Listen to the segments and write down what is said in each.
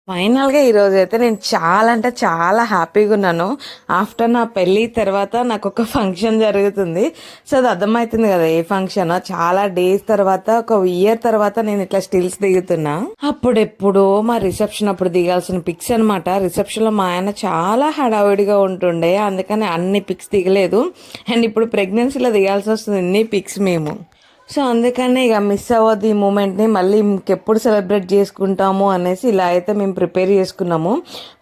ఫైనల్‌గా ఈరోజైతే నేను చాలా అంటే చాలా హ్యాపీగున్నాను. ఆఫ్టర్ నా పెళ్లి తర్వాత నాకొక ఫంక్షన్ జరుగుతుంది. సో, అది అర్థమైతుంది గదా! ఏ ఫంక్షనో. చాలా డేస్ తర్వాత ఒక ఇయర్ తర్వాత నేను ఇట్లా స్టిల్స్ దిగుతున్నా. అప్పుడెప్పుడో మా రిసెప్షన్ అప్పుడు దిగాల్సిన పిక్స్ అనమాట. రిసెప్షన్‌లో మా ఆయన చాలా హడావిడిగా ఉంటుండే. అందుకని అన్ని పిక్స్ దిగలేదు. అండ్ ఇప్పుడు ప్రెగ్నెన్సీలో దిగాల్సొస్తుంది ఇన్ని పిక్స్ మేము. సో, అందుకనే ఇక మిస్ అవ్వద్దు ఈ మూమెంట్‌ని. మళ్ళీ ఇంకెప్పుడు సెలబ్రేట్ చేసుకుంటాము అనేసి ఇలా అయితే మేము ప్రిపేర్ చేసుకున్నాము.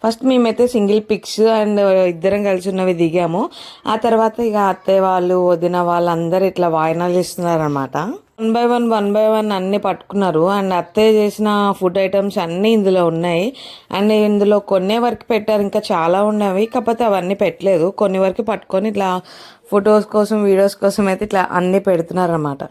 ఫస్ట్ మేమైతే సింగిల్ పిక్స్ అండ్ ఇద్దరం కలిసి ఉన్నవి దిగాము. ఆ తర్వాత ఇక అత్తయ్య వాళ్ళు, వదిన వాళ్ళందరూ ఇట్లా వాయినాలు ఇస్తున్నారనమాట. వన్ బై వన్ అన్నీ పట్టుకున్నారు. అండ్ అత్తయ్య చేసిన ఫుడ్ ఐటమ్స్ అన్నీ ఇందులో ఉన్నాయి. అండ్ ఇందులో కొన్నే వరకు పెట్టారు. ఇంకా చాలా ఉన్నవి. కాకపోతే అవన్నీ పెట్టలేదు. కొన్ని వరకు పట్టుకొని ఇట్లా ఫొటోస్ కోసం, వీడియోస్ కోసం అయితే ఇట్లా అన్నీ పెడుతున్నారన్నమాట.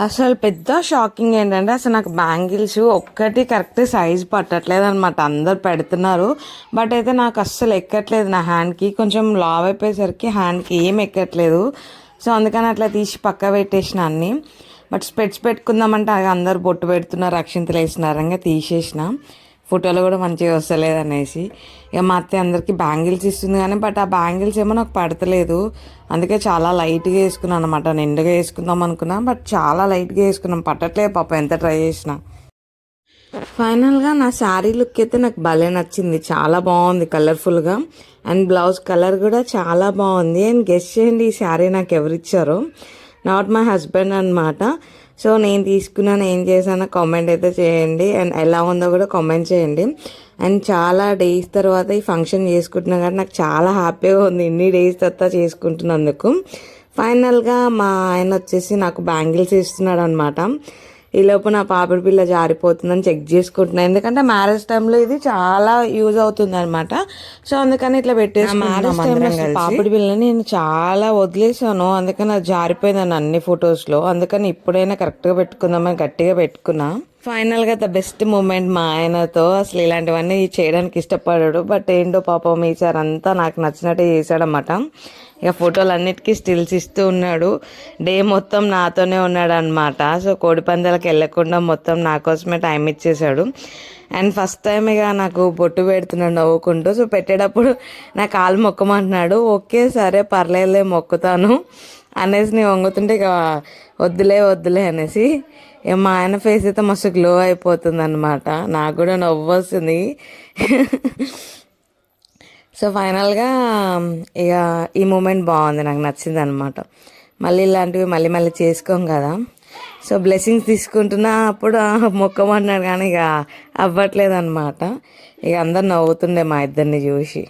అసలు పెద్ద షాకింగ్ ఏంటంటే అసలు నాకు బ్యాంగిల్స్ ఒక్కటి కరెక్ట్ సైజ్ పట్టట్లేదు అనమాట. అందరు పెడుతున్నారు, బట్ అయితే నాకు అస్సలు ఎక్కట్లేదు. నా హ్యాండ్కి కొంచెం లావ్ అయిపోయేసరికి హ్యాండ్కి ఏం ఎక్కట్లేదు. సో అందుకని అట్లా తీసి పక్క పెట్టేసిన అన్ని. బట్ స్పెట్స్ పెట్టుకుందామంటే అందరు బొట్టు పెడుతున్నారు, అక్షింతలు వేసినారు, ఇంకా తీసేసిన. ఫోటోలు కూడా మంచిగా వస్తలేదు అనేసి ఇక మా అత్తయ్య అందరికీ బ్యాంగిల్స్ ఇస్తుంది కానీ బట్ ఆ బ్యాంగిల్స్ ఏమో నాకు పడతలేదు. అందుకే చాలా లైట్గా వేసుకున్నాను అనమాట. నిండుగా వేసుకుందాం అనుకున్నా, బట్ చాలా లైట్గా వేసుకున్నాం, పట్టట్లేదు పాప ఎంత ట్రై చేసినా. ఫైనల్గా నా శారీ లుక్ అయితే నాకు భలే నచ్చింది. చాలా బాగుంది కలర్ఫుల్గా. అండ్ బ్లౌజ్ కలర్ కూడా చాలా బాగుంది. అండ్ గెస్ చేయండి ఈ శారీ నాకు ఎవరిచ్చారో. నాట్ మై హస్బెండ్ అనమాట. సో నేను తీసుకున్నాను, ఏం చేశానో కామెంట్ అయితే చేయండి. అండ్ ఎలా ఉందో కూడా కామెంట్ చేయండి. అండ్ చాలా డేస్ తర్వాత ఈ ఫంక్షన్ చేసుకుంటున్నా కానీ నాకు చాలా హ్యాపీగా ఉంది ఇన్ని డేస్ తర్వాత చేసుకుంటున్నందుకు. ఫైనల్గా మా ఆయన వచ్చేసి నాకు బ్యాంగిల్స్ ఇస్తున్నాడు అనమాట. ఈలోపు నా పాపిడి పిల్ల జారిపోతుందని చెక్ చేసుకుంటున్నాను, ఎందుకంటే మ్యారేజ్ టైంలో ఇది చాలా యూజ్ అవుతుంది అనమాట. సో అందుకని ఇట్లా పెట్టేసి మ్యారేజ్ టైంలో పాపిడి పిల్లని నేను చాలా వదిలేసాను, అందుకని అది జారిపోయిందని అన్ని ఫొటోస్లో. అందుకని ఇప్పుడైనా కరెక్ట్గా పెట్టుకుందామని గట్టిగా పెట్టుకున్నా. ఫైనల్గా ద బెస్ట్ మూమెంట్ మా ఆయనతో. అసలు ఇలాంటివన్నీ చేయడానికి ఇష్టపడాడు, బట్ ఏంటో పాపం ఈసారి అంతా నాకు నచ్చినట్టే చేశాడనమాట. ఇక ఫోటోలు అన్నిటికీ స్టిల్స్ ఇస్తూ ఉన్నాడు. డే మొత్తం నాతోనే ఉన్నాడు అనమాట. సో కోడిపందాలకు వెళ్ళకుండా మొత్తం నా కోసమే టైం ఇచ్చేసాడు. అండ్ ఫస్ట్ టైం ఇక నాకు బొట్టు పెడుతున్నాడు నవ్వుకుంటూ. సో పెట్టేటప్పుడు నా కాలు మొక్కమంటున్నాడు. ఓకే సరే పర్లేదులే మొక్కుతాను అనేసి నేను వంగుతుంటే ఇక వద్దులే అనేసి ఇక మా ఆయన ఫేస్ అయితే మస్తు గ్లో అయిపోతుంది అనమాట. నాకు కూడా నవ్వు వస్తుంది. సో ఫైనల్గా ఇక ఈ మూమెంట్ బాగుంది, నాకు నచ్చింది అనమాట. మళ్ళీ ఇలాంటివి మళ్ళీ చేసుకోం కదా. సో బ్లెస్సింగ్స్ తీసుకుంటున్నా అప్పుడు మొక్కమన్నాడు కానీ ఇక అవ్వట్లేదు అనమాట. ఇక అందరు నవ్వుతుండే మా ఇద్దరిని చూసి.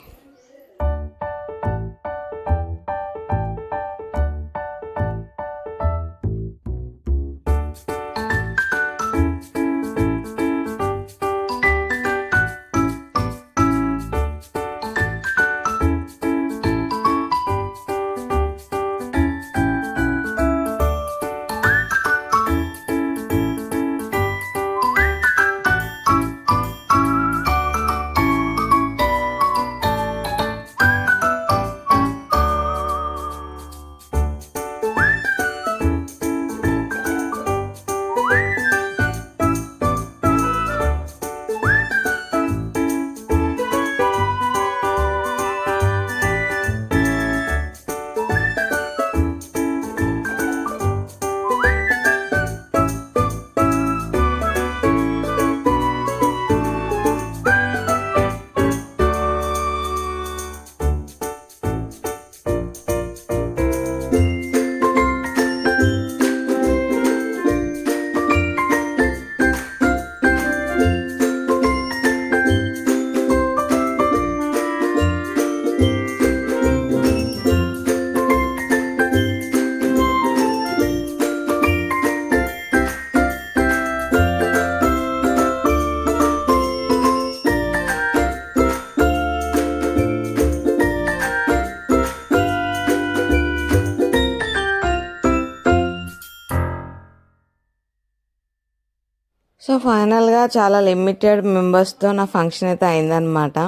సో ఫైనల్గా చాలా లిమిటెడ్ మెంబర్స్తో నా ఫంక్షన్ అయితే అయిందనమాట.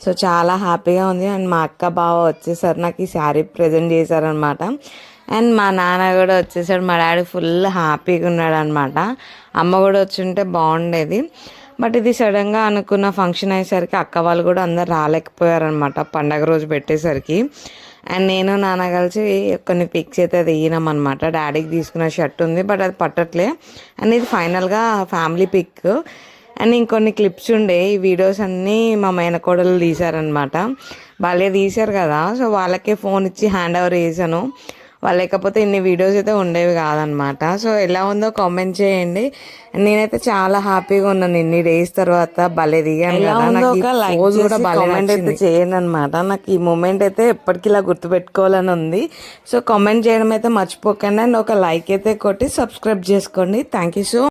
సో చాలా హ్యాపీగా ఉంది. అండ్ మా అక్క బావ వచ్చేసారు, నాకు ఈ శారీ ప్రజెంట్ చేశారనమాట. అండ్ మా నాన్న కూడా వచ్చేసాడు, మా డాడీ ఫుల్ హ్యాపీగా ఉన్నాడు అనమాట. అమ్మ కూడా వచ్చుంటే బాగుండేది, బట్ ఇది సడన్గా అనుకున్న ఫంక్షన్ అయ్యేసరికి అక్క వాళ్ళు కూడా అందరు రాలేకపోయారనమాట పండగ రోజు పెట్టేసరికి. అండ్ నేను నాన్న కలిసి కొన్ని పిక్స్ అయితే తీయినాం అనమాట. డాడీకి తీసుకున్న షర్ట్ ఉంది, బట్ అది పట్టట్లే. అండ్ ఇది ఫైనల్గా ఫ్యామిలీ పిక్. అండ్ ఇంకొన్ని క్లిప్స్ ఉండే, ఈ వీడియోస్ అన్నీ మా మేనకోడలు తీశారనమాట. వాళ్ళే తీశారు కదా, సో వాళ్ళకే ఫోన్ ఇచ్చి హ్యాండ్ ఓవర్ చేశాను. వాళ్ళు లేకపోతే ఇన్ని వీడియోస్ అయితే ఉండేవి కాదనమాట. సో ఎలా ఉందో కామెంట్ చేయండి. నేనైతే చాలా హ్యాపీగా ఉన్నాను ఇన్ని డేస్ తర్వాత. భలే దిగాను కదా, నాకు కూడా కామెంట్ అయితే చేయండి అనమాట. నాకు ఈ మూమెంట్ అయితే ఎప్పటికీ ఇలా గుర్తుపెట్టుకోవాలని ఉంది. సో కామెంట్ చేయడం అయితే మర్చిపోకండి. అండ్ ఒక లైక్ అయితే కొట్టి సబ్స్క్రైబ్ చేసుకోండి. Thank you so